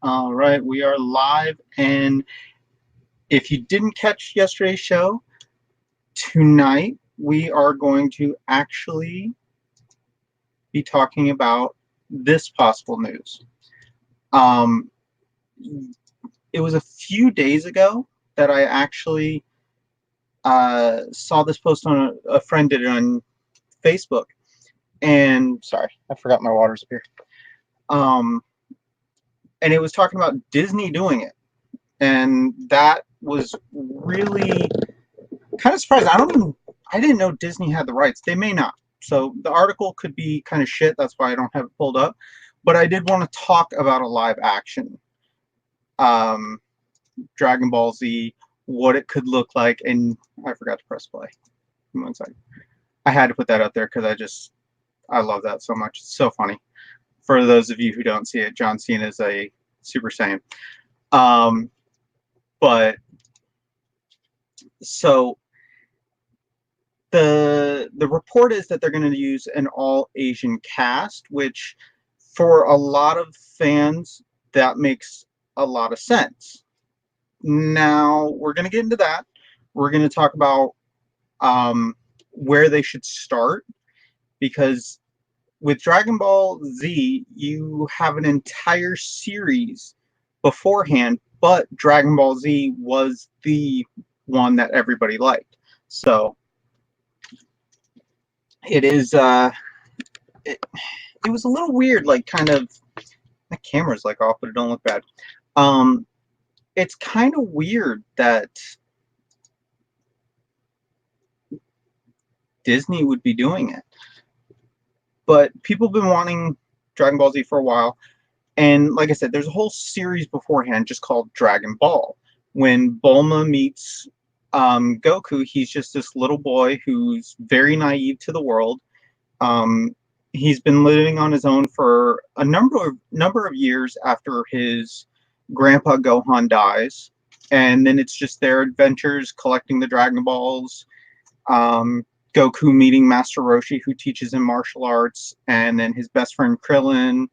All right, we are live, and if you didn't catch yesterday's show, tonight we are going to actually be talking about this possible news. Um, it was a few days ago that I actually saw this post on a friend did it on Facebook, and sorry, I forgot my water's up here. Um, and it was talking about Disney doing it, and that was really kind of surprised. I didn't know Disney had the rights. They may not. So the article could be kind of shit. That's why I don't have it pulled up. But I did want to talk about a live action um, Dragon Ball Z, what it could look like, and I forgot to press play. One second. I had to put that up there because I love that so much. It's so funny. For those of you who don't see it, John Cena is a Super Saiyan. Um, but so the report is that they're going to use an all Asian cast, which for a lot of fans that makes a lot of sense. Now we're going to get into that. We're going to talk about where they should start, because with Dragon Ball Z, you have an entire series beforehand, but Dragon Ball Z was the one that everybody liked. So it is it, it was a little weird, like kind of the camera's like off, but it don't look bad. Um, it's kind of weird that Disney would be doing it, but people have been wanting Dragon Ball Z for a while, and like I said, there's a whole series beforehand just called Dragon Ball. When Bulma meets Goku, he's just this little boy who's very naive to the world. Um, he's been living on his own for a number of years after his grandpa Gohan dies, and then it's just their adventures collecting the Dragon Balls. Um, Goku meeting Master Roshi, who teaches him martial arts, and then his best friend Krillin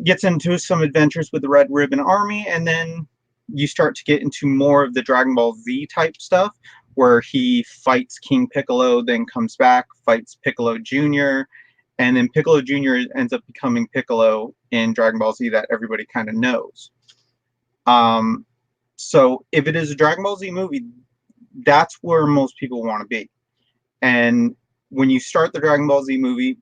gets into some adventures with the Red Ribbon Army, and then you start to get into more of the Dragon Ball Z type stuff, where he fights King Piccolo, then comes back, fights Piccolo Jr., and then Piccolo Jr. ends up becoming Piccolo in Dragon Ball Z that everybody kind of knows. Um, so if it is a Dragon Ball Z movie, that's where most people want to be. And when you start the Dragon Ball Z movie,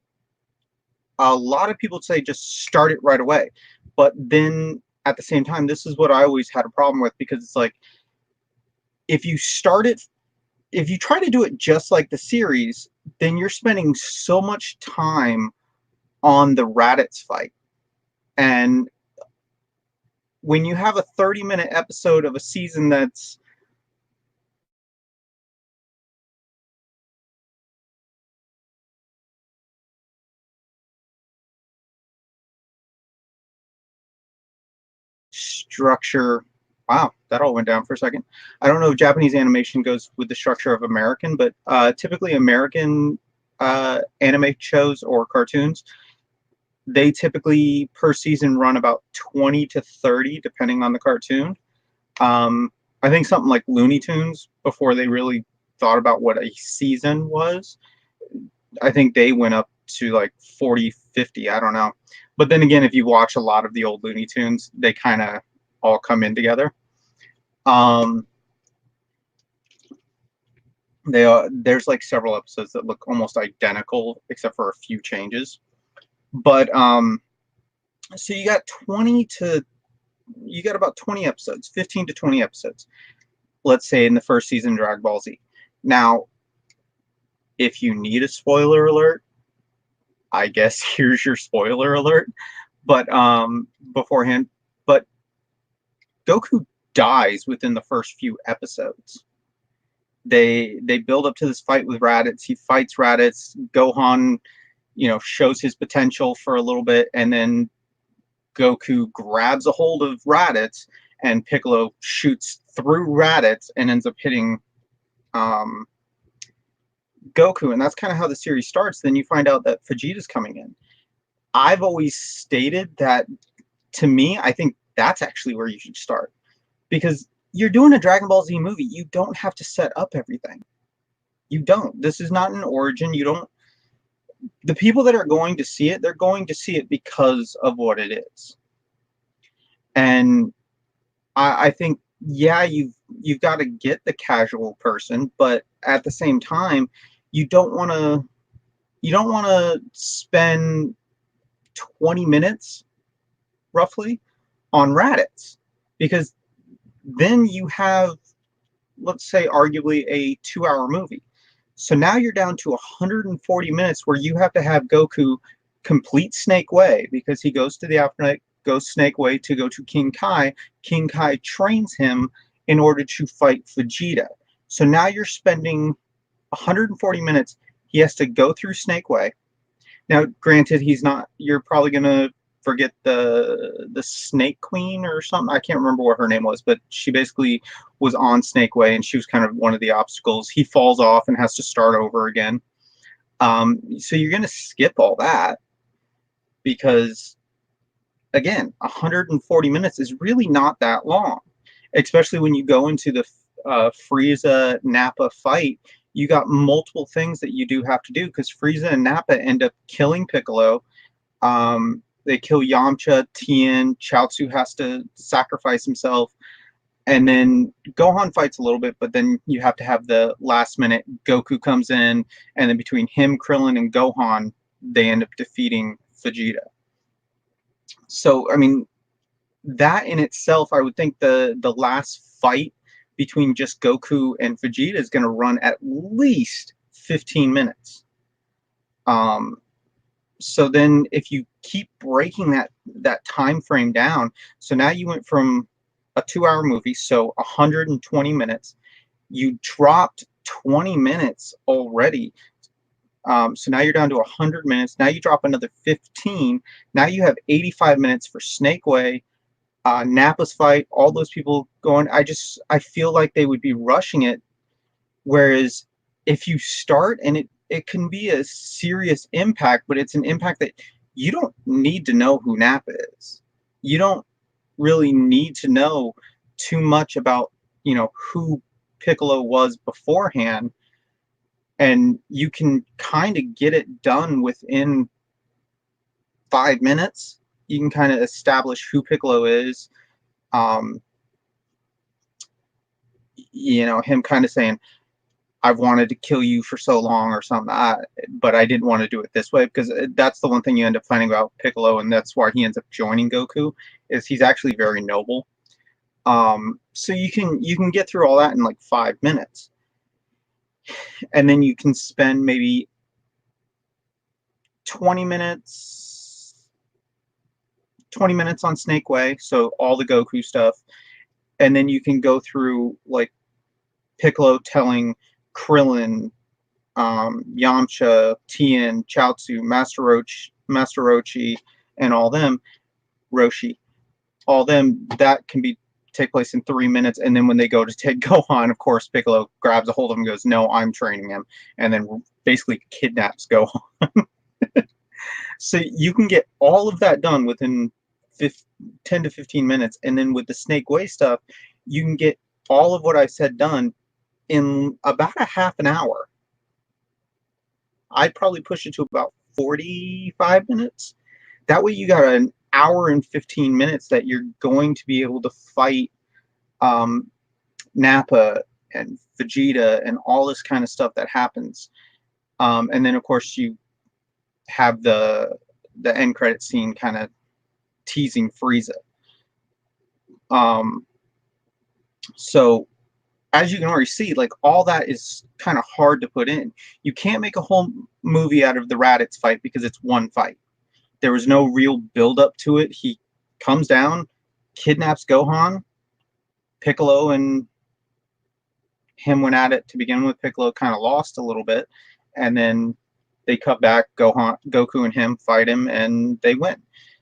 a lot of people say just start it right away. But then at the same time, this is what I always had a problem with, because it's like, if you start it, if you try to do it just like the series, then you're spending so much time on the Raditz fight. And when you have a 30-minute episode of a season that's structure, wow, that all went down for a second. I don't know if Japanese animation goes with the structure of American, but typically American anime shows or cartoons, they typically per season run about 20 to 30, depending on the cartoon. I think something like Looney Tunes, before they really thought about what a season was, I think they went up to like 40, 50. I don't know. But then again, if you watch a lot of the old Looney Tunes, they kind of all come in together. Um, there's like several episodes that look almost identical except for a few changes. But so you got about 20 episodes, 15 to 20 episodes, let's say in the first season of Dragon Ball Z. Now, if you need a spoiler alert, I guess here's your spoiler alert. But beforehand, but Goku dies within the first few episodes. They build up to this fight with Raditz. He fights Raditz. Gohan, shows his potential for a little bit, and then Goku grabs a hold of Raditz, and Piccolo shoots through Raditz and ends up hitting um, Goku, and that's kind of how the series starts. Then you find out that Vegeta's coming in. I've always stated that To me, I think that's actually where you should start. Because you're doing a Dragon Ball Z movie. You don't have to set up everything. You don't. This is not an origin. You don't. The people that are going to see it, they're going to see it because of what it is. And I think, yeah, you've got to get the casual person, but at the same time, you don't want to spend 20 minutes roughly on Raditz, because then you have, let's say, arguably a 2-hour movie. So now you're down to 140 minutes where you have to have Goku complete Snake Way, because he goes to the afterlife, goes Snake Way to go to King Kai. King Kai trains him in order to fight Vegeta. So now you're spending 140 minutes. He has to go through Snake Way. Now, granted, he's not. You're probably gonna forget the Snake Queen or something. I can't remember what her name was, but she basically was on Snake Way, and she was kind of one of the obstacles. He falls off and has to start over again. So you're gonna skip all that because, again, 140 minutes is really not that long, especially when you go into the Frieza Nappa fight. You got multiple things that you do have to do, because Frieza and Nappa end up killing Piccolo. They kill Yamcha, Tien, Chaozu has to sacrifice himself, and then Gohan fights a little bit, but then you have to have the last minute Goku comes in, and then between him, Krillin, and Gohan, they end up defeating Vegeta. So, I mean, that in itself, I would think the last fight between just Goku and Vegeta is going to run at least 15 minutes. So then if you keep breaking that time frame down, so now you went from a 2-hour movie, so 120 minutes, you dropped 20 minutes already. So now you're down to 100 minutes. Now you drop another 15. Now you have 85 minutes for Snake Way, Nappa's fight, all those people going. I feel like they would be rushing it. Whereas if you start, and it can be a serious impact, but it's an impact that you don't need to know who Nappa is. You don't really need to know too much about, who Piccolo was beforehand, and you can kind of get it done within 5 minutes. You can kind of establish who Piccolo is. Um, him kind of saying, I've wanted to kill you for so long or something, but I didn't want to do it this way, because that's the one thing you end up finding about Piccolo, and that's why he ends up joining Goku, is he's actually very noble. So you can get through all that in like 5 minutes, and then you can spend maybe 20 minutes on Snake Way, so all the Goku stuff, and then you can go through like Piccolo telling Krillin, Yamcha, Tien, Chaozu, Master Roshi, and all them, that can take place in 3 minutes. And then when they go to take Gohan, of course, Piccolo grabs a hold of him and goes, "No, I'm training him," and then basically kidnaps Gohan. So you can get all of that done within 10 to 15 minutes. And then with the Snake Way stuff, you can get all of what I said done in about a half an hour. I'd probably push it to about 45 minutes. That way you got an hour and 15 minutes that you're going to be able to fight Nappa and Vegeta and all this kind of stuff that happens. And then, of course, you have the end credit scene kind of teasing Frieza. So as you can already see, like, all that is kind of hard to put in. You can't make a whole movie out of the Raditz fight because it's one fight. There was no real build up to it. He comes down, kidnaps Gohan. Piccolo and him went at it to begin with. Piccolo kind of lost a little bit, and then they cut back. Goku and him fight him, and they win.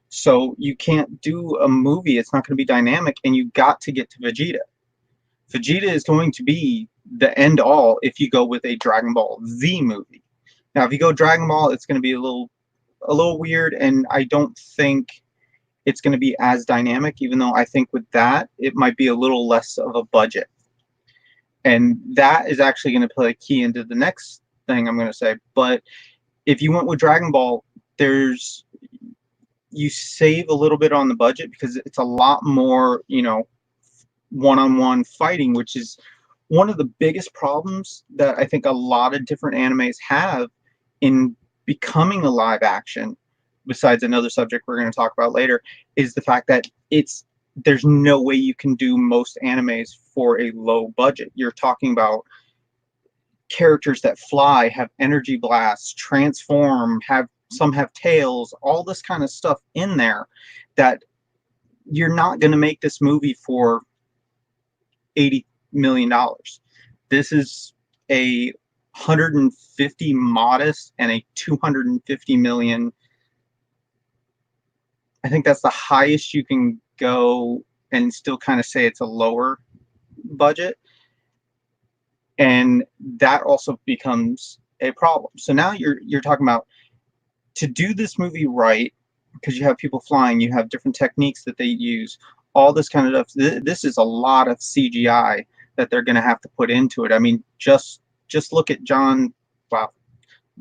So you can't do a movie. It's not going to be dynamic, and you got to get to Vegeta. Vegeta is going to be the end all if you go with a Dragon Ball Z movie. Now, if you go Dragon Ball, it's going to be a little weird, and I don't think it's going to be as dynamic, even though I think with that, it might be a little less of a budget. And that is actually going to play a key into the next thing I'm going to say. But if you went with Dragon Ball, there's you save a little bit on the budget because it's a lot more, one-on-one fighting, which is one of the biggest problems that I think a lot of different animes have in becoming a live action, besides another subject we're going to talk about later, is the fact that there's no way you can do most animes for a low budget. You're talking about characters that fly, have energy blasts, transform, some have tails, all this kind of stuff in there that you're not going to make this movie for $80 million. This is a 150 modest and a 250 million. I think that's the highest you can go and still kind of say it's a lower budget. And that also becomes a problem. So now you're talking about, to do this movie right, because you have people flying, you have different techniques that they use, all this kind of stuff. This is a lot of CGI that they're going to have to put into it. I mean, just look at John. Wow,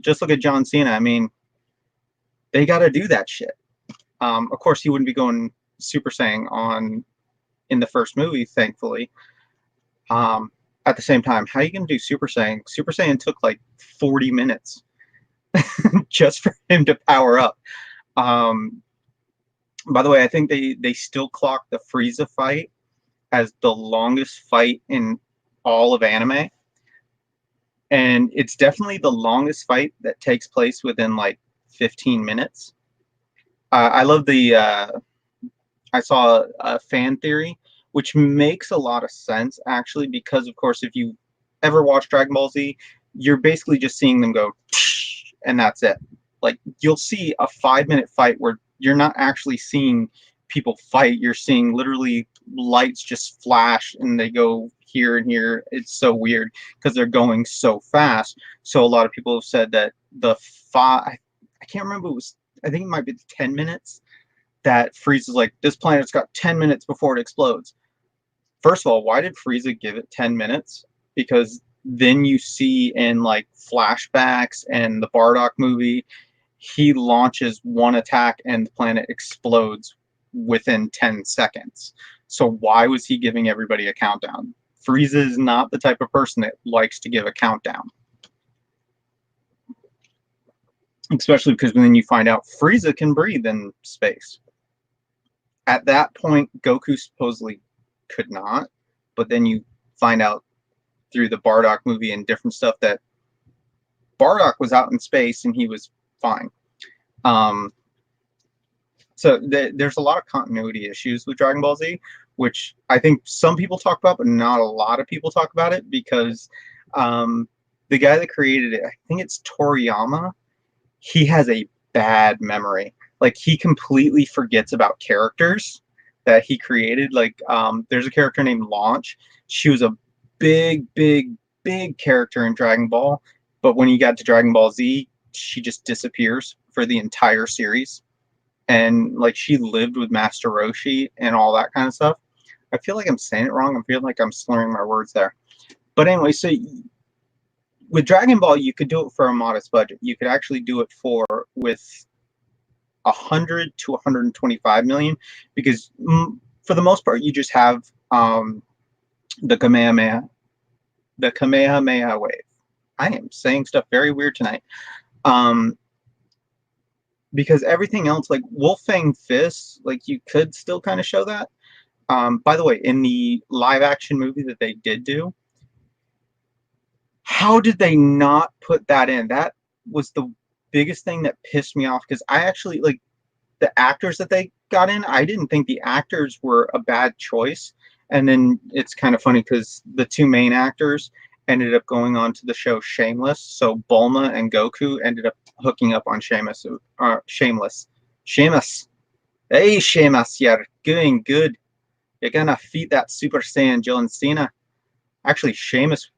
just look at John Cena. I mean, they got to do that shit. Of course, he wouldn't be going Super Saiyan in the first movie, thankfully. At the same time, how are you going to do Super Saiyan? Super Saiyan took like 40 minutes just for him to power up. By the way, I think they still clock the Frieza fight as the longest fight in all of anime. And it's definitely the longest fight that takes place within like 15 minutes. I love I saw a fan theory, which makes a lot of sense, actually, because, of course, if you ever watch Dragon Ball Z, you're basically just seeing them go, and that's it. Like, you'll see a 5-minute fight where you're not actually seeing people fight. You're seeing literally lights just flash, and they go here and here. It's so weird because they're going so fast. So a lot of people have said that I can't remember, I think it might be 10 minutes, that Frieza's like, this planet's got 10 minutes before it explodes. First of all, why did Frieza give it 10 minutes? Because then you see in like flashbacks and the Bardock movie, he launches one attack and the planet explodes within 10 seconds. So why was he giving everybody a countdown? Frieza is not the type of person that likes to give a countdown. Especially because then you find out Frieza can breathe in space. At that point, Goku supposedly could not, but then you find out through the Bardock movie and different stuff that Bardock was out in space and he was fine. So there's a lot of continuity issues with Dragon Ball Z, which I think some people talk about, but not a lot of people talk about it, because the guy that created it, I think it's Toriyama, he has a bad memory. Like, he completely forgets about characters that he created. Like, there's a character named Launch. She was a big character in Dragon Ball, but when you got to Dragon Ball Z, she just disappears for the entire series. And like, she lived with Master Roshi and all that kind of stuff. I feel like I'm saying it wrong. I feel like I'm slurring my words there. But anyway, so with Dragon Ball, you could do it for a modest budget. You could actually do it with 100 to 125 million, because for the most part, you just have the Kamehameha wave. I am saying stuff very weird tonight. Because everything else, like Wolfang Fist, like, you could still kind of show that. By the way, in the live action movie that they did do, how did they not put that in? That was the biggest thing that pissed me off, because I actually, like, the actors that they got in, I didn't think the actors were a bad choice. And then it's kind of funny because the two main actors ended up going on to the show Shameless. So Bulma and Goku ended up hooking up on Shameless. Sheamus. Hey, Sheamus, you're doing good. You're gonna feed that Super Saiyan John Cena. Actually, Sheamus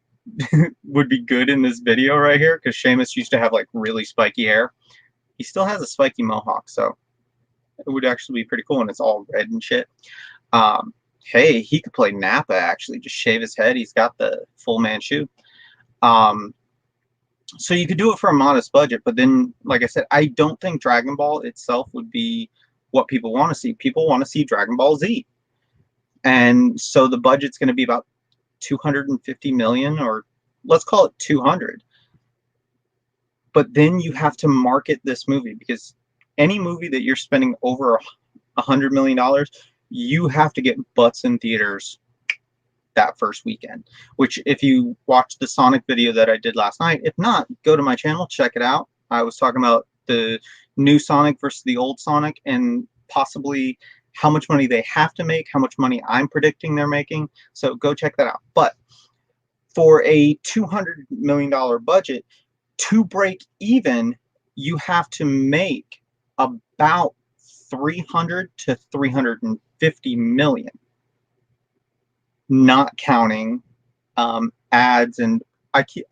would be good in this video right here, because Sheamus used to have like really spiky hair. He still has a spiky mohawk, so It would actually be pretty cool, and it's all red and shit. Um, hey, he could play Nappa, actually. Just shave his head. He's got the full Manchu. Um, so you could do it for a modest budget, but then, like I said, I don't think Dragon Ball itself would be what people want to see. People want to see Dragon Ball Z. And so the budget's going to be about 250 million, or let's call it 200. But then you have to market this movie, because any movie that you're spending over $100 million, you have to get butts in theaters that first weekend. Which, if you watch the Sonic video that I did last night, if not, go to my channel, check it out. I was talking about the new Sonic versus the old Sonic, and possibly how much money they have to make, how much money I'm predicting they're making. So go check that out. But for a $200 million budget, to break even, you have to make about 300 to 350 million, not counting ads. And I keep,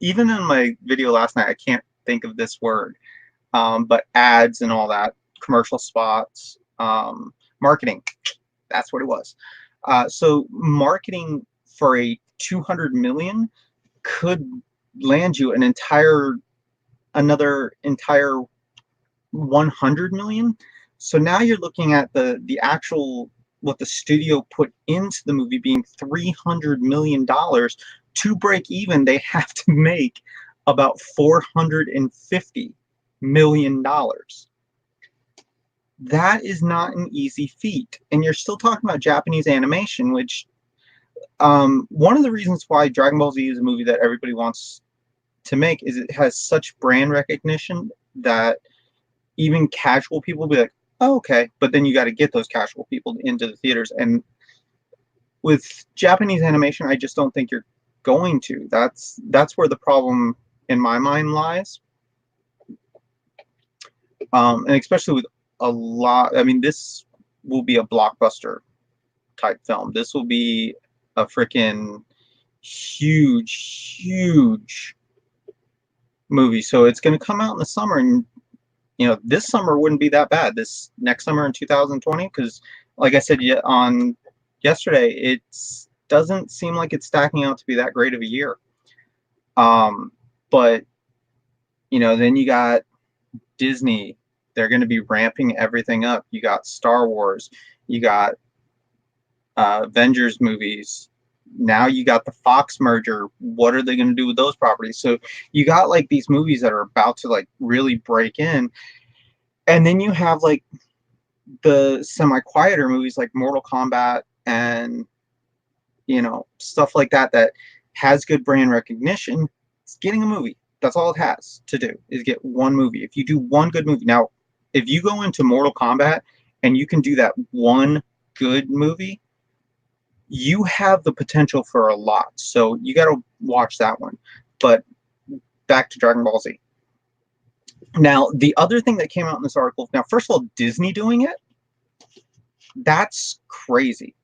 even in my video last night, I can't think of this word, but ads and all that, commercial spots, marketing, that's what it was. So marketing for a 200 million could land you another entire 100 million. So now you're looking at the actual, what the studio put into the movie, being $300 million. To break even, they have to make about $450 million. That is not an easy feat. And you're still talking about Japanese animation, which one of the reasons why Dragon Ball Z is a movie that everybody wants to make is it has such brand recognition that even casual people will be like, oh, okay. But then you got to get those casual people into the theaters. And with Japanese animation, I just don't think you're going to. That's where the problem in my mind lies. And especially with a lot, I mean, this will be a blockbuster type film. This will be a freaking huge movie. So it's going to come out in the summer, and this summer wouldn't be that bad. This next summer in 2020, because like I said on yesterday, it doesn't seem like it's stacking out to be that great of a year. But then you got Disney. They're going to be ramping everything up. You got Star Wars. You got Avengers movies. Now you got the Fox merger. What are they going to do with those properties? So you got like these movies that are about to like really break in. And then you have like the semi-quieter movies like Mortal Kombat and stuff like that has good brand recognition. It's getting a movie. That's all it has to do, is get one movie. If you do one good movie. Now, if you go into Mortal Kombat and you can do that one good movie, you have the potential for a lot. So you got to watch that one. But back to Dragon Ball Z. Now, the other thing that came out in this article, now, first of all, Disney doing it, that's crazy.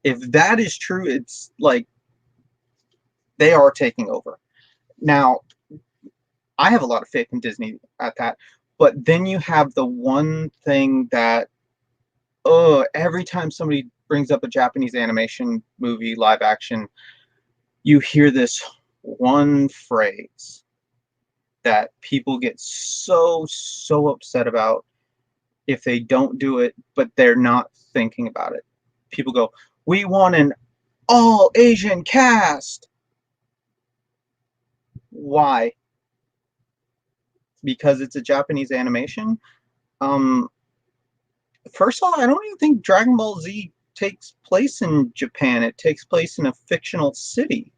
If that is true, it's like they are taking over. Now, I have a lot of faith in Disney at that. But then you have the one thing that, every time somebody brings up a Japanese animation movie, live action, you hear this one phrase that people get so upset about if they don't do it, but they're not thinking about it. People go, we want an all Asian cast. Why? Because it's a Japanese animation? First of all, I don't even think Dragon Ball Z takes place in Japan. It takes place in a fictional city.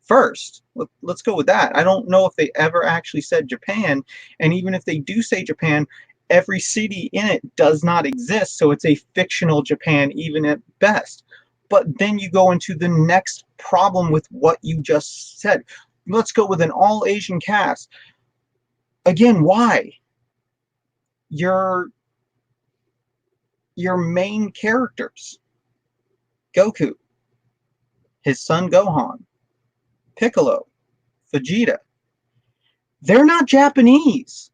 First, let's go with that. I don't know if they ever actually said Japan, and even if they do say Japan, every city in it does not exist, so it's a fictional Japan even at best. But then you go into the next problem with what you just said. Let's go with an all-Asian cast. Again, why? Your main characters, Goku, his son Gohan, Piccolo, Vegeta, they're not Japanese.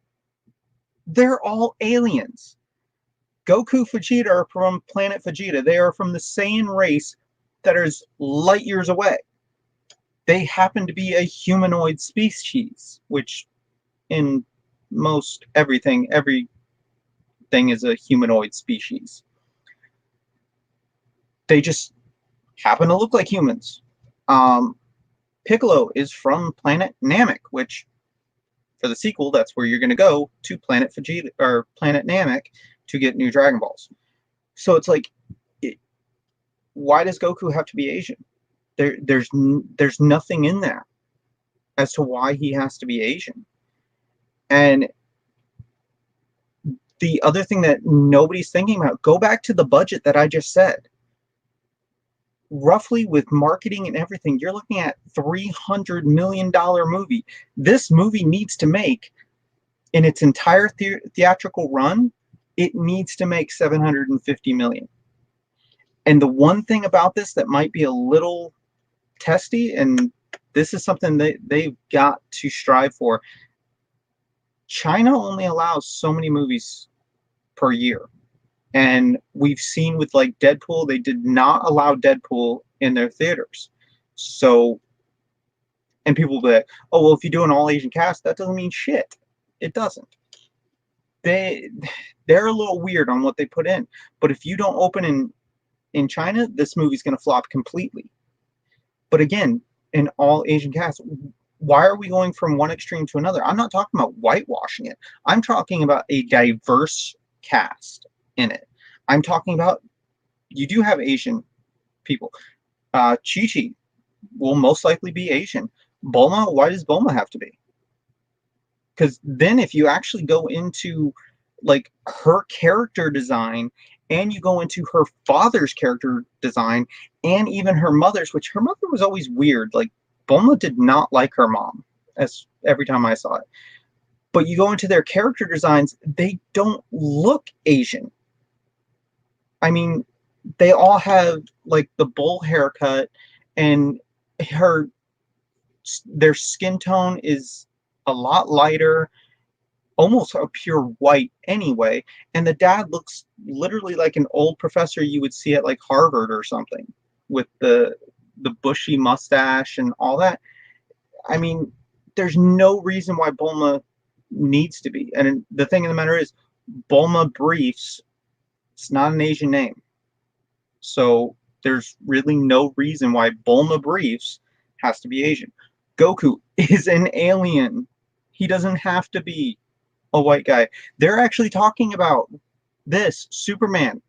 They're all aliens. Goku, Vegeta are from planet Vegeta. They are from the Saiyan race that is light years away. They happen to be a humanoid species, which in most everything is a humanoid species. They just happen to look like humans. Piccolo is from planet Namek, which for the sequel, that's where you're going to go to planet Vegeta or planet Namek to get new Dragon Balls. So it's like, why does Goku have to be Asian? There's nothing in there as to why he has to be Asian. And the other thing that nobody's thinking about, go back to the budget that I just said. Roughly, with marketing and everything, you're looking at $300 million movie. This movie needs to make, in its entire theatrical run, it needs to make $750 million. And the one thing about this that might be a little testy, and this is something they've got to strive for, China only allows so many movies per year. And we've seen with like Deadpool, they did not allow Deadpool in their theaters. So, and people will be like, oh, well, if you do an all Asian cast, that doesn't mean shit. It doesn't. They're a little weird on what they put in. But if you don't open in China, this movie's going to flop completely. But again, an all Asian cast, why are we going from one extreme to another? I'm not talking about whitewashing it. I'm talking about a diverse cast in it. I'm talking about, you do have Asian people. Chi-Chi will most likely be Asian. Bulma, why does Bulma have to be? Because then if you actually go into like her character design, and you go into her father's character design, and even her mother's, which her mother was always weird. Like, Bulma did not like her mom, as every time I saw it. But you go into their character designs, they don't look Asian. I mean, they all have like the bull haircut, and their skin tone is a lot lighter, almost a pure white anyway. And the dad looks literally like an old professor you would see at like Harvard or something, with the bushy mustache and all that. I mean, there's no reason why Bulma needs to be. And the thing of the matter is, Bulma Briefs, it's not an Asian name. So there's really no reason why Bulma Briefs has to be Asian. Goku is an alien. He doesn't have to be a white guy. They're actually talking about this, Superman.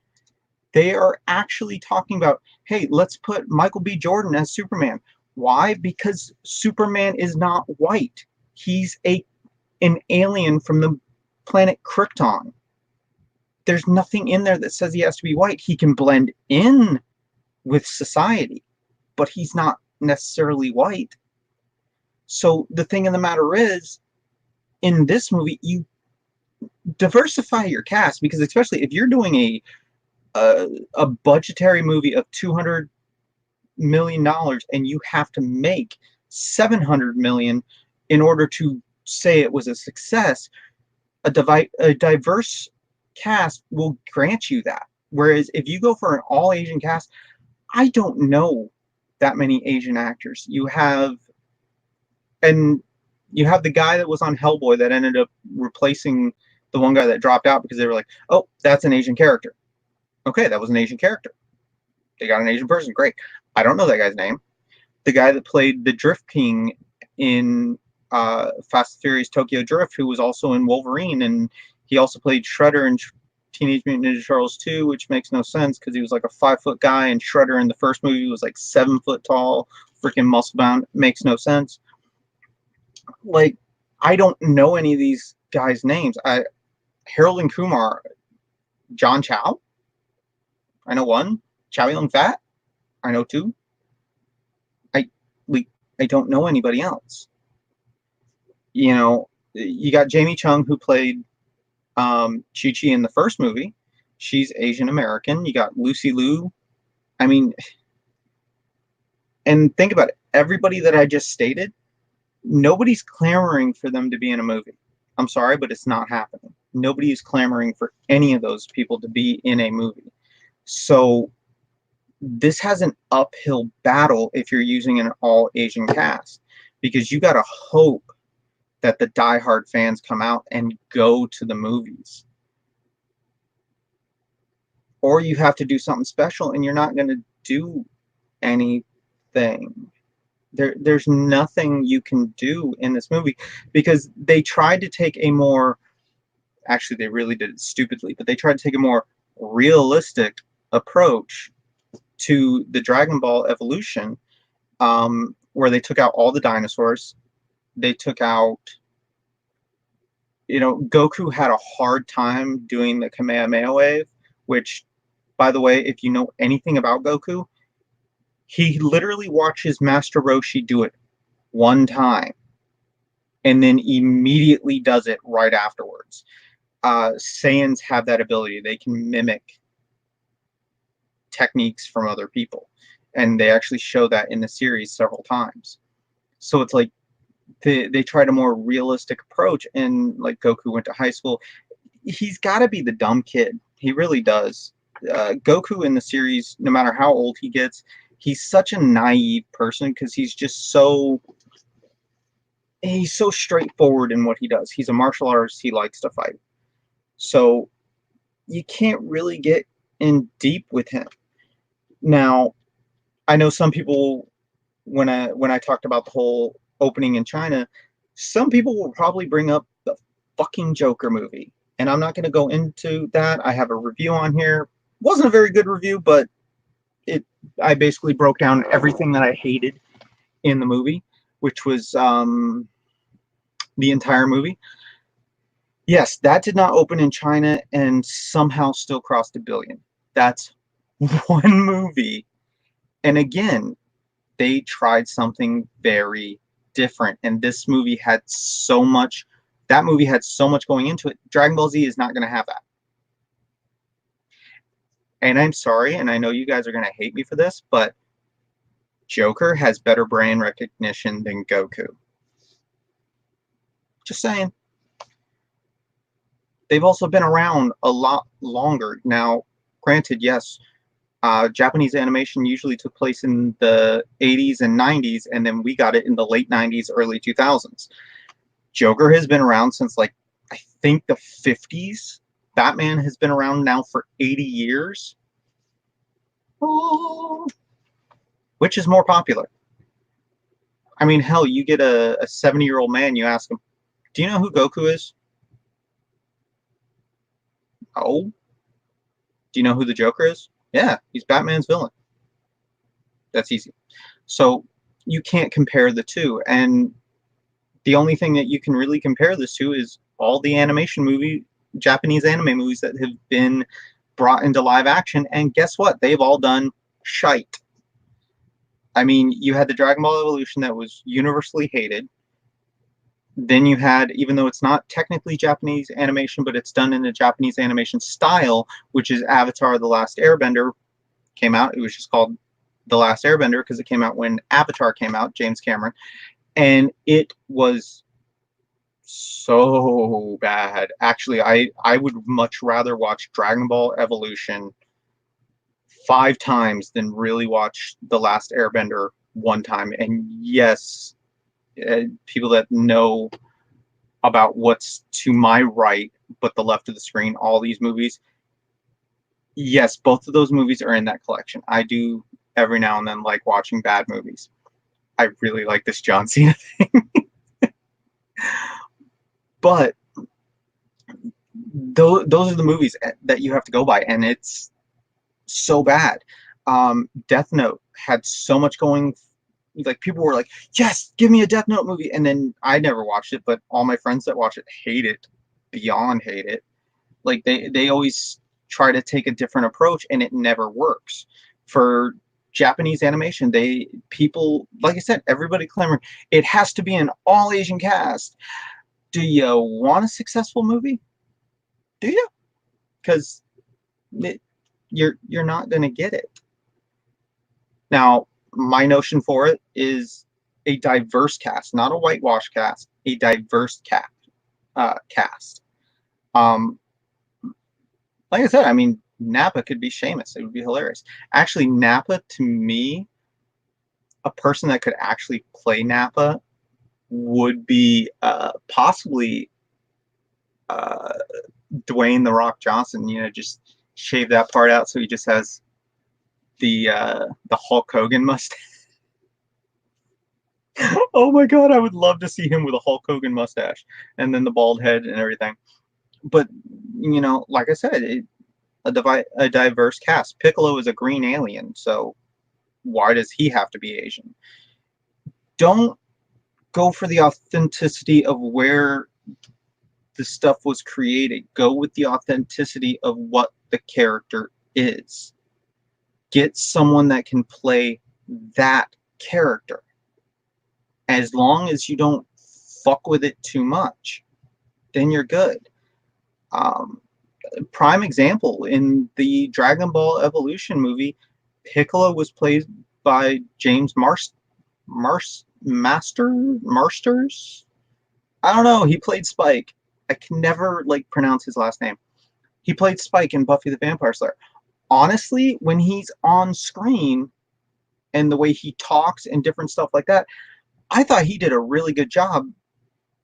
They are actually talking about, hey, let's put Michael B. Jordan as Superman. Why? Because Superman is not white. He's an alien from the planet Krypton. There's nothing in there that says he has to be white. He can blend in with society, but he's not necessarily white. So the thing of the matter is, in this movie, you diversify your cast, because especially if you're doing a budgetary movie of $200 million and you have to make $700 million in order to say it was a success, a diverse cast will grant you that. Whereas if you go for an all Asian cast, I don't know that many Asian actors. You have the guy that was on Hellboy that ended up replacing the one guy that dropped out because they were like, oh, that's an Asian character. Okay, that was an Asian character. They got an Asian person. Great. I don't know that guy's name. The guy that played the Drift King in Fast and Furious Tokyo Drift, who was also in Wolverine, and he also played Shredder in Teenage Mutant Ninja Turtles 2, which makes no sense because he was like a 5-foot guy, and Shredder in the first movie was like 7 foot tall, freaking muscle bound. Makes no sense. Like, I don't know any of these guys' names. Harold and Kumar, John Chow, I know one. Chow Yun Fat, I know two. I don't know anybody else. You know, you got Jamie Chung, who played Chi-Chi in the first movie. She's Asian American. You got Lucy Liu. I mean, and think about it. Everybody that I just stated, nobody's clamoring for them to be in a movie. I'm sorry, but it's not happening. Nobody is clamoring for any of those people to be in a movie. So this has an uphill battle if you're using an all Asian cast, because you got to hope that the diehard fans come out and go to the movies. Or you have to do something special, and you're not going to do anything. There's nothing you can do in this movie, because they tried to take a more, actually they really did it stupidly, but they tried to take a more realistic approach to the Dragon Ball evolution, where they took out all the dinosaurs. They took out, Goku had a hard time doing the Kamehameha wave, which, by the way, if you know anything about Goku, he literally watches Master Roshi do it one time and then immediately does it right afterwards. Saiyans have that ability. They can mimic techniques from other people, and they actually show that in the series several times. So it's like they tried a more realistic approach, and like Goku went to high school. He's got to be the dumb kid. He really does. Goku in the series, no matter how old he gets, he's such a naive person because he's so straightforward in what he does. He's a martial artist. He likes to fight. So you can't really get in deep with him. Now, I know some people, when I talked about the whole opening in China, some people will probably bring up the fucking Joker movie. And I'm not going to go into that. I have a review on here. Wasn't a very good review, but I basically broke down everything that I hated in the movie, which was the entire movie. Yes, that did not open in China and somehow still crossed $1 billion. That's one movie. And again, they tried something very different. And this movie had so much, that movie had so much going into it. Dragon Ball Z is not going to have that. And I'm sorry, and I know you guys are going to hate me for this, but Joker has better brain recognition than Goku. Just saying. They've also been around a lot longer. Now, granted, yes, Japanese animation usually took place in the 80s and 90s, and then we got it in the late 90s, early 2000s. Joker has been around since, like, I think the 50s. Batman has been around now for 80 years. Oh. Which is more popular? I mean, hell, you get a 70-year-old man, you ask him, do you know who Goku is? Oh. Do you know who the Joker is? Yeah, he's Batman's villain. That's easy. So you can't compare the two. And the only thing that you can really compare this to is all the Japanese anime movies that have been brought into live action. And guess what? They've all done shite. I mean, you had the Dragon Ball Evolution that was universally hated. Then you had, even though it's not technically Japanese animation, but it's done in a Japanese animation style, which is Avatar: The Last Airbender came out. It was just called The Last Airbender because it came out when Avatar came out, James Cameron. And it was so bad. Actually, I would much rather watch Dragon Ball Evolution 5 times than really watch The Last Airbender one time. And yes, people that know about what's to my right but the left of the screen, all these movies, yes, both of those movies are in that collection. I do every now and then like watching bad movies. I really like this John Cena thing. But those are the movies that you have to go by, and it's so bad. Death Note had so much going. Like, people were like, yes, give me a Death Note movie. And then I never watched it, but all my friends that watch it hate it, beyond hate it. Like, they always try to take a different approach, and it never works. For Japanese animation, people, like I said, everybody clamoring, it has to be an all Asian cast. Do you want a successful movie? Do you? Because you're not going to get it. Now, my notion for it is a diverse cast, not a whitewash cast, a diverse cast. Um, like I said, I mean, Nappa could be Seamus. It would be hilarious. Actually, Nappa, to me, a person that could actually play Nappa would be possibly uh, Dwayne the Rock Johnson. You know, just shave that part out so he just has the Hulk Hogan mustache. Oh my God, I would love to see him with a Hulk Hogan mustache and then the bald head and everything. But you know, like I said, a diverse cast. Piccolo is a green alien, so why does he have to be Asian? Don't go for the authenticity of where the stuff was created. Go with the authenticity of what the character is. Get someone that can play that character. As long as you don't fuck with it too much, then you're good. Um, Prime example in the Dragon Ball Evolution movie, Piccolo was played by James Marsters. I don't know. He played Spike. I can never like pronounce his last name. He played Spike in Buffy the Vampire Slayer. Honestly, when he's on screen and the way he talks and different stuff like that, I thought he did a really good job.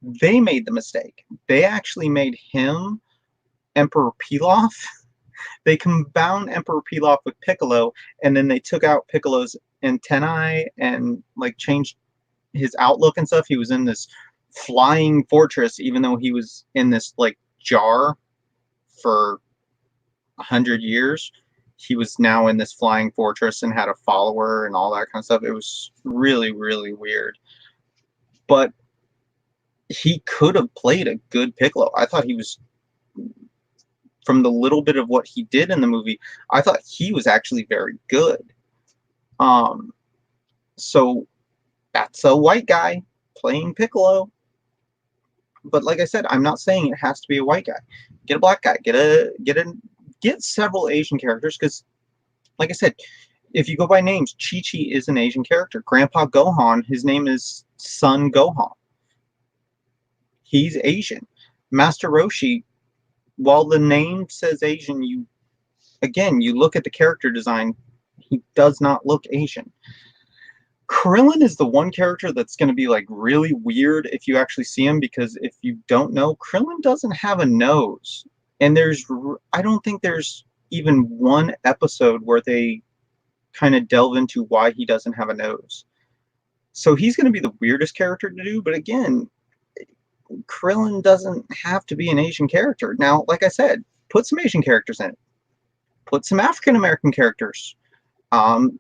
They made the mistake. They actually made him Emperor Pilaf. They combined Emperor Pilaf with Piccolo, and then they took out Piccolo's antennae and like changed his outlook and stuff. He was in this flying fortress, even though he was in this like jar for 100 years. He was now in this flying fortress and had a follower and all that kind of stuff. It was really, really weird. But he could have played a good Piccolo. I thought he was, from the little bit of what he did in the movie, I thought he was actually very good. Um, so that's a white guy playing Piccolo. But like I said, I'm not saying it has to be a white guy. Get a black guy. Get several Asian characters because, like I said, if you go by names, Chi Chi is an Asian character. Grandpa Gohan, his name is Son Gohan. He's Asian. Master Roshi, while the name says Asian, you look at the character design, he does not look Asian. Krillin is the one character that's going to be like really weird if you actually see him, because if you don't know, Krillin doesn't have a nose. And I don't think there's even one episode where they kind of delve into why he doesn't have a nose. So he's going to be the weirdest character to do, but again, Krillin doesn't have to be an Asian character. Now, like I said, put some Asian characters in it. Put some African American characters. Um,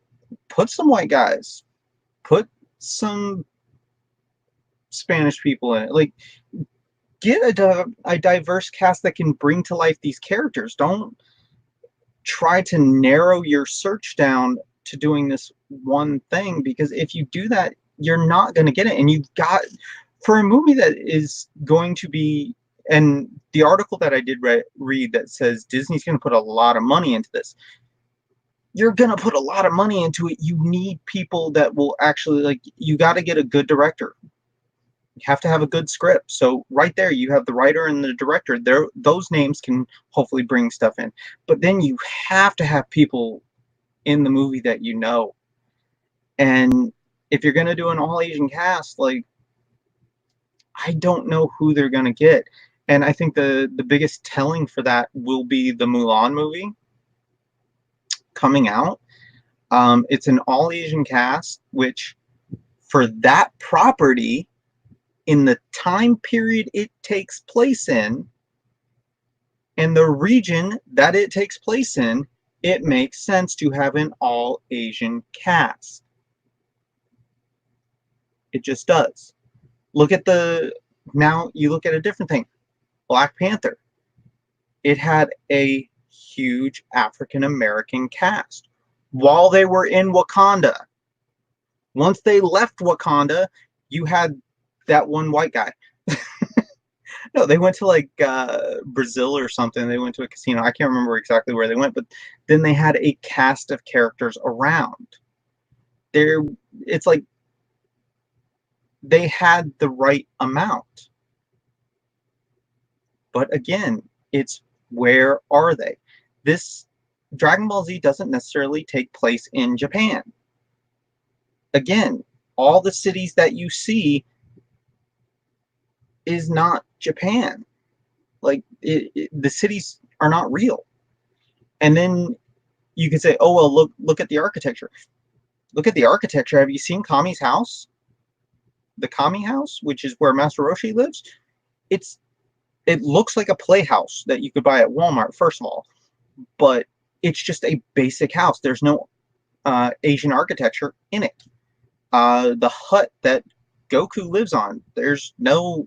put some white guys. Put some Spanish people in it. Like, get a diverse cast that can bring to life these characters. Don't try to narrow your search down to doing this one thing, because if you do that, you're not going to get it. And you've got, for a movie that is going to be, and the article that I did read that says Disney's going to put a lot of money into this, you're going to put a lot of money into it. You need people that will actually, like, you got to get a good director. You have to have a good script. So right there, you have the writer and the director. Those names can hopefully bring stuff in. But then you have to have people in the movie that you know. And if you're going to do an all Asian cast, like, I don't know who they're going to get. And I think the biggest telling for that will be the Mulan movie coming out. It's an all Asian cast, which for that property, in the time period it takes place in, and the region that it takes place in, it makes sense to have an all Asian cast. It just does. Now you look at a different thing. Black Panther. It had a huge African American cast while they were in Wakanda. Once they left Wakanda, you had that one white guy. No, they went to like Brazil or something. They went to a casino. I can't remember exactly where they went, but then they had a cast of characters around. There, it's like they had the right amount. But again, It's where are they? This Dragon Ball Z doesn't necessarily take place in Japan. Again, all the cities that you see is not Japan. Like the cities are not real. And then you can say, "Oh well, look at the architecture. Look at the architecture. Have you seen Kami's house? The Kami house, which is where Master Roshi lives. It's it looks like a playhouse that you could buy at Walmart. First of all, but it's just a basic house. There's no Asian architecture in it. The hut that Goku lives on, there's no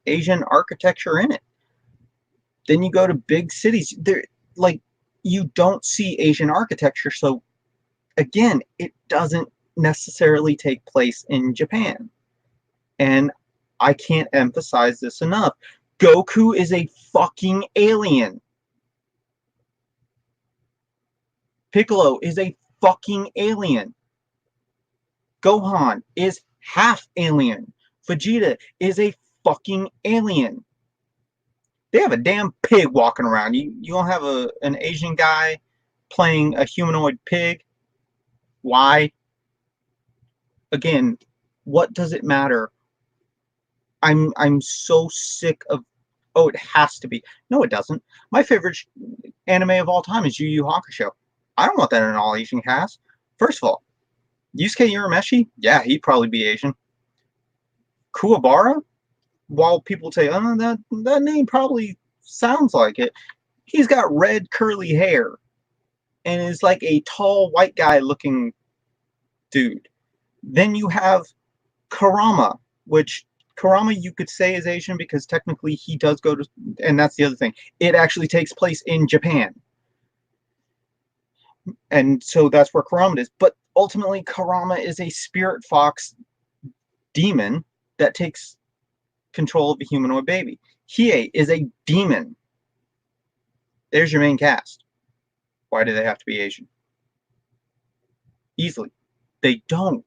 Asian architecture in it. Then you go to big cities, there like you don't see Asian architecture. So again, it doesn't necessarily take place in Japan. And I can't emphasize this enough. Goku is a fucking alien. Piccolo is a fucking alien. Gohan is half alien. Vegeta is a fucking alien. They have a damn pig walking around. You don't have an Asian guy playing a humanoid pig. Why? Again, what does it matter? I'm so sick of, oh, it has to be. No, it doesn't. My favorite anime of all time is Yu Yu Hakusho. I don't want that in an all Asian cast. First of all, Yusuke Urameshi, yeah, he'd probably be Asian. Kuwabara, while people say, oh, that name probably sounds like it, he's got red curly hair and is like a tall white guy looking dude. Then you have Kurama, which Kurama you could say is Asian because technically he does go to, and that's the other thing, it actually takes place in Japan. And so that's where Kurama is. But ultimately, Kurama is a spirit fox demon that takes control of a humanoid baby. Hiei is a demon. There's your main cast. Why do they have to be Asian? Easily. They don't.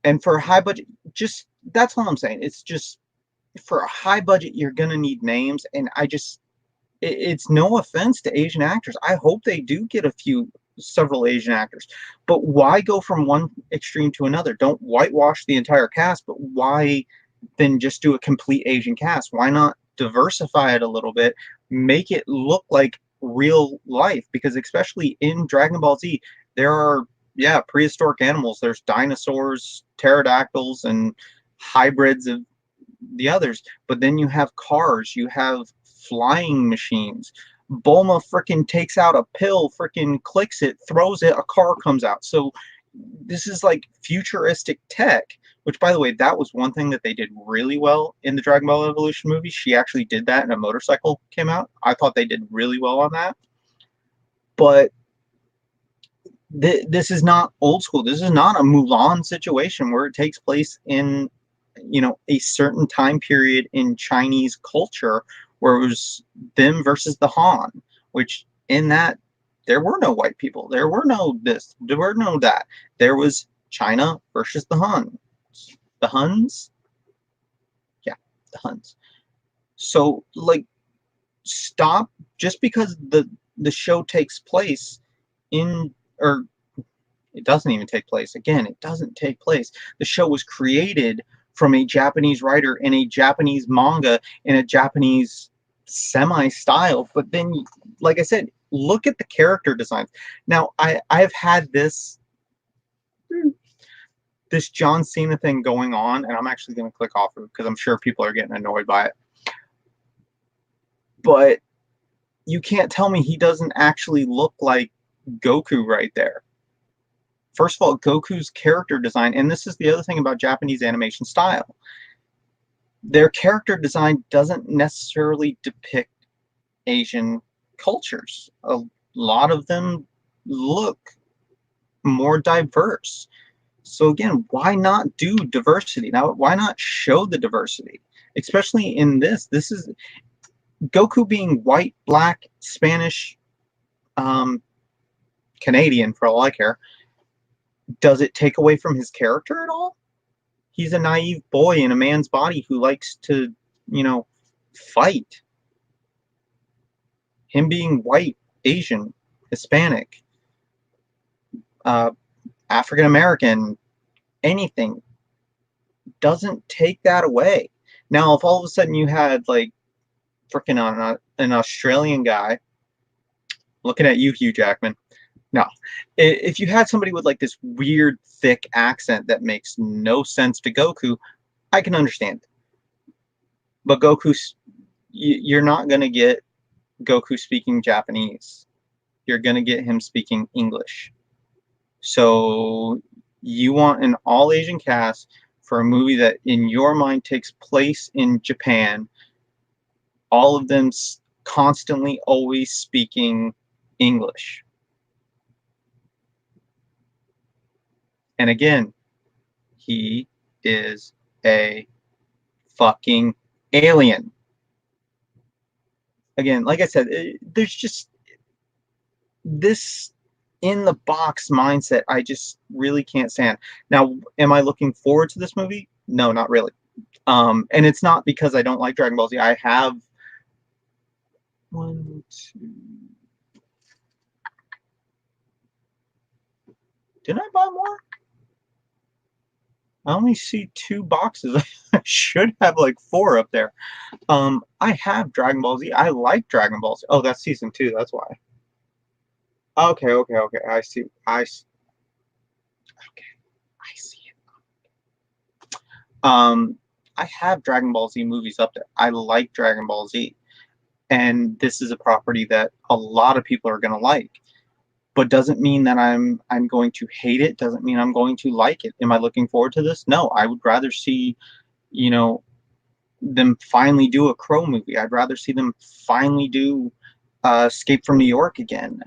And for a high budget, just, that's all I'm saying. It's just, for a high budget, you're going to need names. And it's no offense to Asian actors. I hope they do get several Asian actors. But why go from one extreme to another? Don't whitewash the entire cast, but why then just do a complete Asian cast? Why not diversify it a little bit, make it look like real life? Because especially in Dragon Ball Z, there are, yeah, prehistoric animals. There's dinosaurs, pterodactyls, and hybrids of the others. But then you have cars, you have flying machines. Bulma freaking takes out a pill, freaking clicks it, throws it, a car comes out. So this is like futuristic tech, which, by the way, that was one thing that they did really well in the Dragon Ball Evolution movie. She actually did that, and a motorcycle came out. I thought they did really well on that. But this is not old school. This is not a Mulan situation where it takes place in, a certain time period in Chinese culture where it was them versus the Han, which in that there were no white people. There were no this. There were no that. There was China versus the Han. The Huns? Yeah, the Huns. So, like, stop, just because the show takes place in, or it doesn't even take place. Again, it doesn't take place. The show was created from a Japanese writer in a Japanese manga in a Japanese semi-style. But then, like I said, look at the character designs. Now, I've had this John Cena thing going on, and I'm actually going to click off of it because I'm sure people are getting annoyed by it. But you can't tell me he doesn't actually look like Goku right there. First of all, Goku's character design, and this is the other thing about Japanese animation style, their character design doesn't necessarily depict Asian cultures. A lot of them look more diverse. So again, why not do diversity? Now, why not show the diversity? Especially in this. This is Goku being white, black, Spanish, Canadian, for all I care. Does it take away from his character at all? He's a naive boy in a man's body who likes to, fight. him being white, Asian, Hispanic, uh, African American, anything doesn't take that away. Now, if all of a sudden you had like freaking an Australian guy, looking at you, Hugh Jackman. No, if you had somebody with like this weird thick accent that makes no sense to Goku, I can understand it. But you're not gonna get Goku speaking Japanese. You're gonna get him speaking English. So you want an all Asian cast for a movie that, in your mind, takes place in Japan. All of them constantly, always speaking English. And again, he is a fucking alien. Again, like I said, there's just this in the box mindset I just really can't stand. Now, am I looking forward to this movie? No, not really. And it's not because I don't like Dragon Ball Z. I have one, two. Didn't I buy more? I only see 2 boxes. I should have like 4 up there. I have Dragon Ball Z. I like Dragon Ball Z. Oh, that's season 2. That's why. Okay, okay, okay. I see. Okay, I see it. I have Dragon Ball Z movies up there. I like Dragon Ball Z, and this is a property that a lot of people are gonna like. But doesn't mean that I'm going to hate it. Doesn't mean I'm going to like it. Am I looking forward to this? No, I would rather see, you know, them finally do a Crow movie. I'd rather see them finally do Escape from New York again.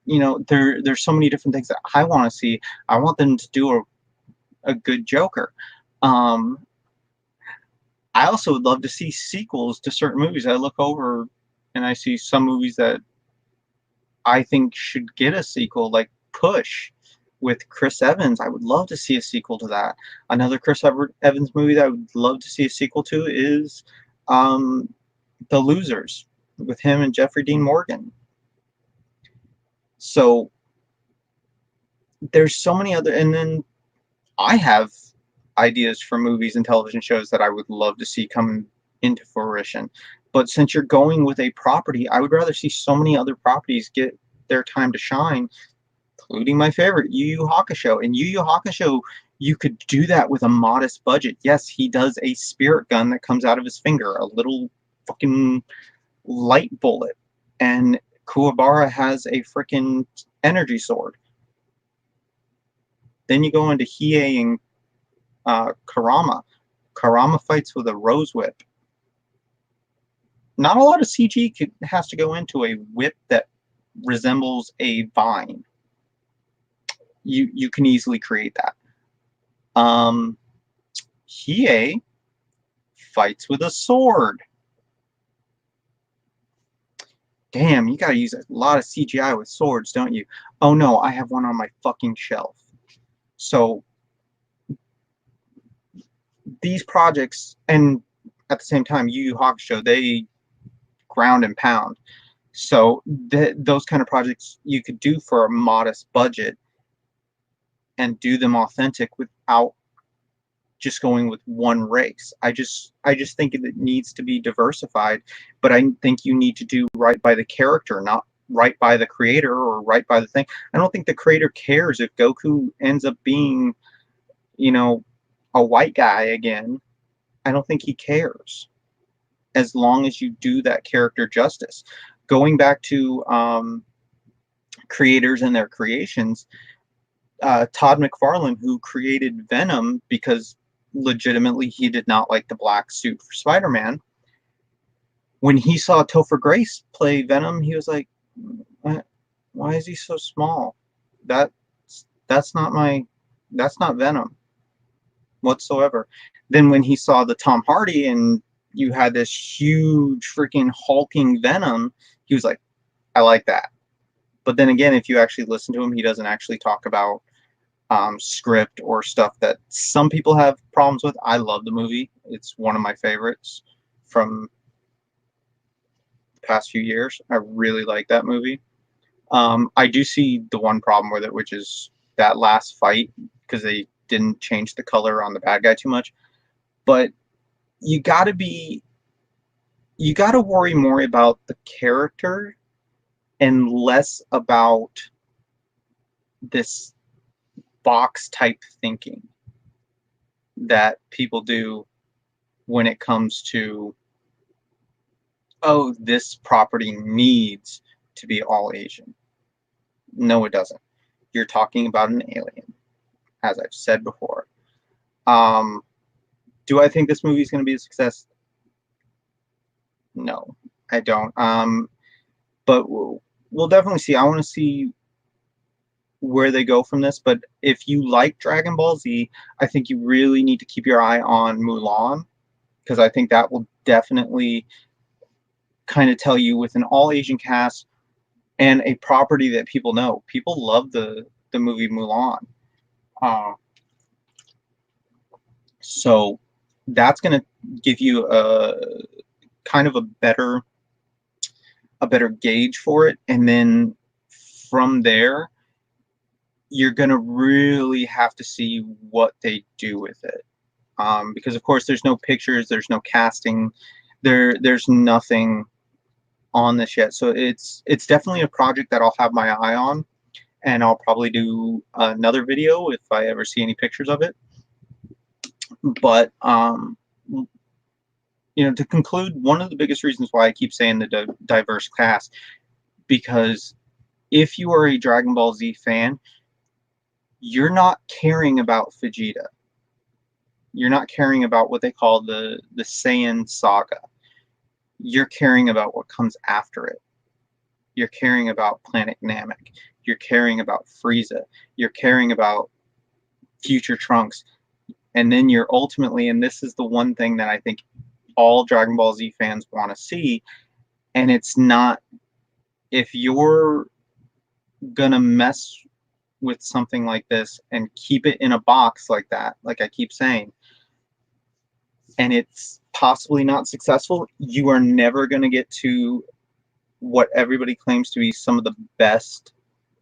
You know, there's so many different things that I want to see. I want them to do a good Joker. Um, I also would love to see sequels to certain movies. I look over and I see some movies that I think should get a sequel, like Push with Chris Evans. I would love to see a sequel to that. Another Chris Evans movie that I would love to see a sequel to is um, The Losers with him and Jeffrey Dean Morgan. So there's so many other, and then I have ideas for movies and television shows that I would love to see come into fruition. But since you're going with a property, I would rather see so many other properties get their time to shine, including my favorite, Yu Yu Hakusho. In Yu Yu Hakusho, you could do that with a modest budget. Yes, he does a spirit gun that comes out of his finger, a little fucking light bullet. And Kuwabara has a freaking energy sword. Then you go into Hiei and Karama. Karama fights with a rose whip. Not a lot of CG has to go into a whip that resembles a vine. You can easily create that. Hiei fights with a sword. Damn, you gotta use a lot of CGI with swords, don't you? Oh no, I have one on my fucking shelf. So these projects, and at the same time, Yu Yu Hakusho, they ground and pound. So those kind of projects you could do for a modest budget and do them authentic without just going with one race. I just think it needs to be diversified, but I think you need to do right by the character, not right by the creator or right by the thing. I don't think the creator cares if Goku ends up being, you know, a white guy again. I don't think he cares as long as you do that character justice. Going back to creators and their creations, Todd McFarlane, who created Venom because legitimately he did not like the black suit for Spider-Man, when he saw Topher Grace play Venom, he was like, why is he so small? That's not Venom whatsoever. Then when he saw the Tom Hardy and you had this huge freaking hulking Venom, he was like, I like that. But then again, if you actually listen to him, he doesn't actually talk about script or stuff that some people have problems with. I love the movie. It's one of my favorites from the past few years. I really like that movie. I do see the one problem with it, which is that last fight, because they didn't change the color on the bad guy too much. But you gotta be, you gotta worry more about the character and less about this box type thinking that people do when it comes to, oh, this property needs to be all Asian. No, it doesn't. You're talking about an alien, as I've said before. Um, do I think this movie is going to be a success? No, I don't. But we'll definitely see. I want to see where they go from this. But if you like Dragon Ball Z, I think you really need to keep your eye on Mulan, because I think that will definitely kind of tell you, with an all Asian cast and a property that people know. People love the movie Mulan. Uh, so that's going to give you a kind of a better gauge for it, and then from there you're going to really have to see what they do with it, because of course there's no pictures, there's no casting, there's nothing on this yet. So it's definitely a project that I'll have my eye on, and I'll probably do another video if I ever see any pictures of it. But to conclude, one of the biggest reasons why I keep saying the diverse cast, because if you are a Dragon Ball Z fan, you're not caring about Vegeta. You're not caring about what they call the Saiyan saga. You're caring about what comes after it. You're caring about Planet Namek. You're caring about Frieza. You're caring about future Trunks. And then you're ultimately, and this is the one thing that I think all Dragon Ball Z fans want to see, and it's not, if you're gonna mess with something like this and keep it in a box like that, like I keep saying, and it's possibly not successful, you are never going to get to what everybody claims to be some of the best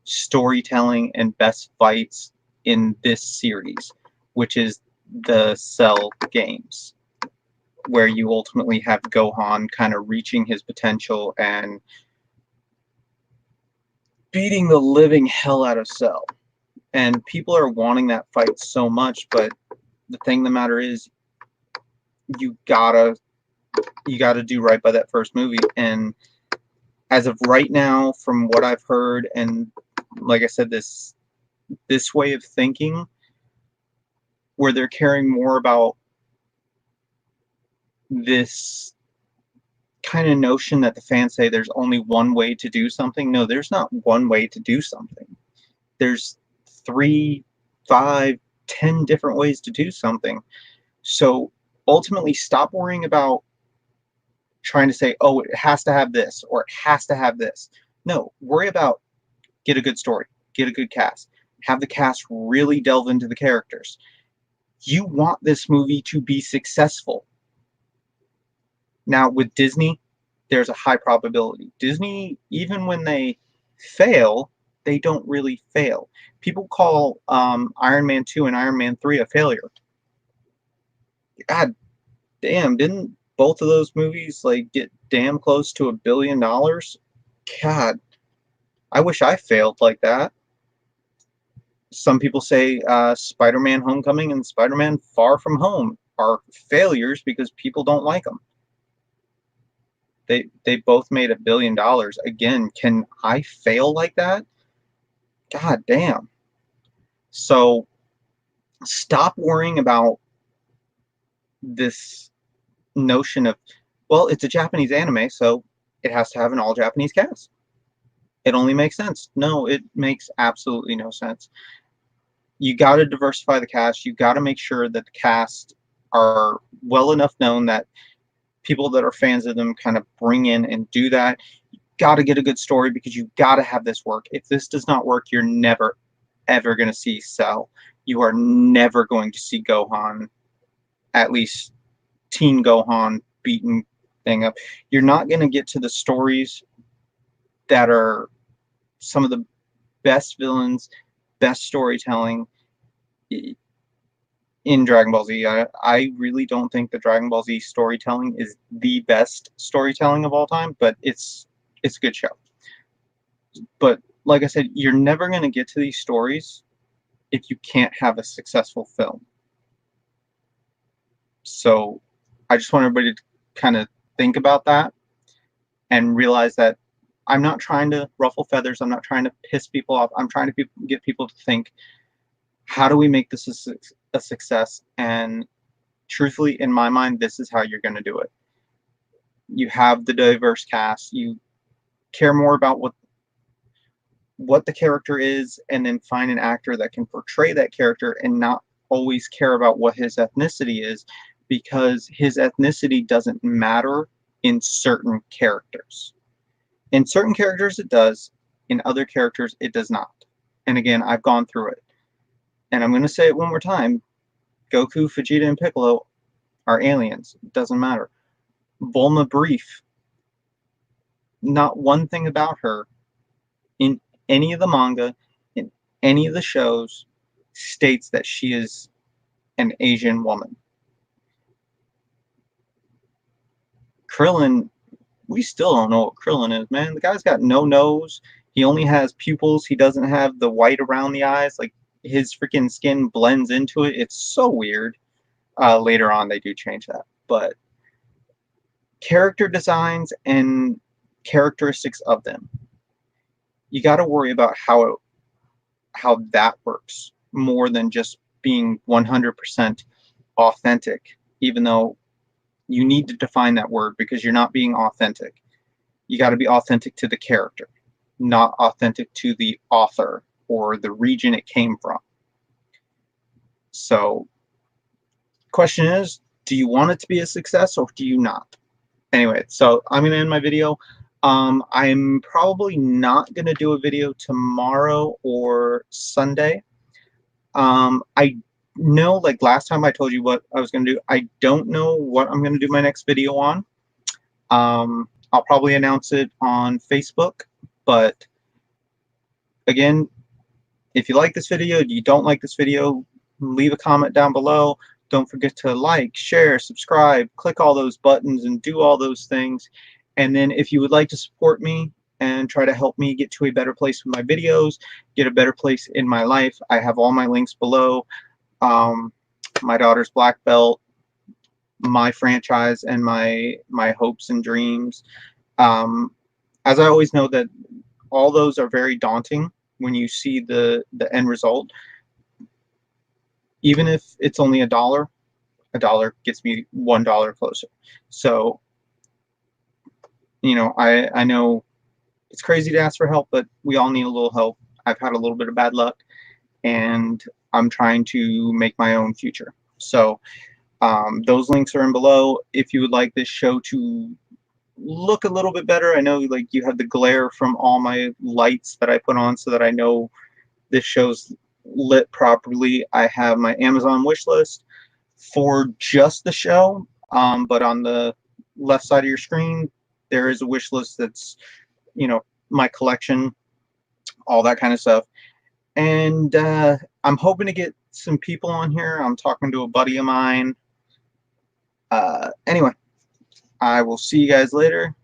storytelling and best fights in this series, which is the Cell games, where you ultimately have Gohan kind of reaching his potential and beating the living hell out of Cell. And people are wanting that fight so much, but the thing the matter is, you gotta do right by that first movie. And as of right now, from what I've heard, and like I said, this way of thinking, where they're caring more about this kind of notion that the fans say there's only one way to do something. No, there's not one way to do something. There's 3, 5, 10 different ways to do something. So ultimately, stop worrying about trying to say, oh, it has to have this or it has to have this. No, worry about, get a good story, get a good cast, have the cast really delve into the characters. You want this movie to be successful. Now, with Disney, there's a high probability. Disney, even when they fail, they don't really fail. People call Iron Man 2 and Iron Man 3 a failure. God damn, didn't both of those movies like get damn close to $1 billion? God, I wish I failed like that. Some people say Spider-Man Homecoming and Spider-Man Far From Home are failures because people don't like them. They both made $1 billion. Again, can I fail like that? God damn. So stop worrying about this notion of, well, it's a Japanese anime, so it has to have an all Japanese cast. It only makes sense. No, it makes absolutely no sense. You got to diversify the cast. You got to make sure that the cast are well enough known that people that are fans of them kind of bring in and do that. You got to get a good story, because you got to have this work. If this does not work, you're never, ever going to see Cell. You are never going to see Gohan, at least Teen Gohan, beaten thing up. You're not going to get to the stories that are some of the best villains, best storytelling in Dragon Ball Z. I really don't think the Dragon Ball Z storytelling is the best storytelling of all time, but it's a good show. But like I said, you're never going to get to these stories if you can't have a successful film. So I just want everybody to kind of think about that and realize that I'm not trying to ruffle feathers. I'm not trying to piss people off. I'm trying to get people to think, how do we make this a success? And truthfully, in my mind, this is how you're going to do it. You have the diverse cast. You care more about what the character is, and then find an actor that can portray that character and not always care about what his ethnicity is, because his ethnicity doesn't matter in certain characters. In certain characters it does, in other characters it does not. And again, I've gone through it. And I'm going to say it one more time. Goku, Vegeta, and Piccolo are aliens. It doesn't matter. Bulma Brief, not one thing about her in any of the manga, in any of the shows, states that she is an Asian woman. Krillin, we still don't know what Krillin is, man. The guy's got no nose. He only has pupils. He doesn't have the white around the eyes. Like, his freaking skin blends into it. It's so weird. Later on, they do change that. But character designs and characteristics of them, you got to worry about how that works more than just being 100% authentic, even though you need to define that word, because you're not being authentic. You got to be authentic to the character, not authentic to the author or the region it came from. So, question is, do you want it to be a success or do you not? Anyway, so I'm going to end my video. I'm probably not going to do a video tomorrow or Sunday. I know, like last time I told you what I was going to do. I don't know what I'm going to do my next video on. I'll probably announce it on Facebook. But again, if you like this video, you don't like this video, leave a comment down below. Don't forget to like, share, subscribe, click all those buttons and do all those things. And then if you would like to support me and try to help me get to a better place with my videos, get a better place in my life, I have all my links below. My daughter's Blackbelt, my franchise, and my hopes and dreams. As I always know that all those are very daunting when you see the end result. Even if it's only a dollar gets me $1 closer. So, you know, I know it's crazy to ask for help, but we all need a little help. I've had a little bit of bad luck, and I'm trying to make my own future. So those links are in below. If you would like this show to look a little bit better, I know like you have the glare from all my lights that I put on so that I know this show's lit properly. I have my Amazon wish list for just the show, but on the left side of your screen there is a wish list that's, you know, my collection, all that kind of stuff. And I'm hoping to get some people on here. I'm talking to a buddy of mine. Anyway, I will see you guys later.